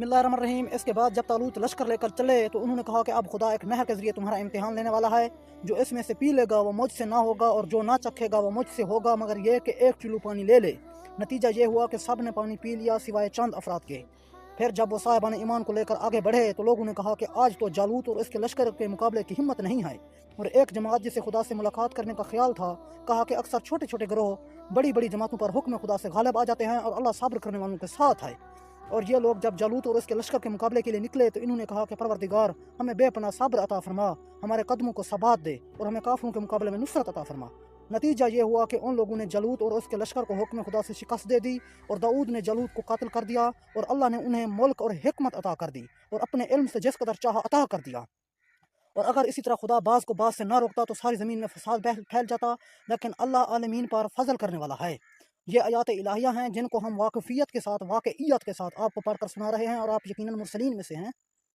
बिस्मिल्लाहिर्रहमानिर्रहीम। इसके बाद जब तालूत लश्कर लेकर चले तो उन्होंने कहा कि अब खुदा एक नहर के ज़रिए तुम्हारा इम्तिहान लेने वाला है। जो इसमें से पी लेगा वो मुझसे ना होगा और जो ना चखेगा वो मुझसे होगा, मगर ये कि एक चुल्लू पानी ले ले। नतीजा ये हुआ कि सब ने पानी पी लिया सिवाय चंद अफराद के। फिर जब वो साहिबान ईमान को लेकर आगे बढ़े तो लोगों ने कहा कि आज तो जालूत और इसके लश्कर के मुकाबले की हिम्मत नहीं है। और एक जमात जिसे खुदा से मुलाकात करने का ख्याल था, कहा कि अक्सर छोटे छोटे गिरोह बड़ी बड़ी जमातों पर हुक्म खुदा से गालिब आ जाते हैं और अल्लाह सब्र करने वालों के साथ है। और ये लोग जब जालूत और इसके लश्कर के मुकाबले के लिए निकले तो इन्होंने कहा कि परवरदिगार, हमें बेपनाह सब्र अता फरमा, हमारे कदमों को सबात दे और हमें काफिरों के मुकाबले में नुसरत अता फरमा। नतीजा ये हुआ कि उन लोगों ने जालूत और उसके लश्कर को हुक्म खुदा से शिकस्त दे दी और दाऊद ने जालूत को कातिल कर दिया और अल्लाह ने उन्हें मुल्क और हिकमत अता कर दी और अपने इल्म से जिस कदर चाहा अता कर दिया। और अगर इसी तरह खुदा बाज को बाज से ना रोकता तो सारी ज़मीन में फसाद फैल जाता, लेकिन अल्लाह आलमीन पर फजल करने वाला है। ये आयात इलाहिया हैं जिनको हम वाकफियत के साथ, वाकईयत के साथ आपको पढ़कर सुना रहे हैं और आप यकीनन मुरसलीन में से हैं।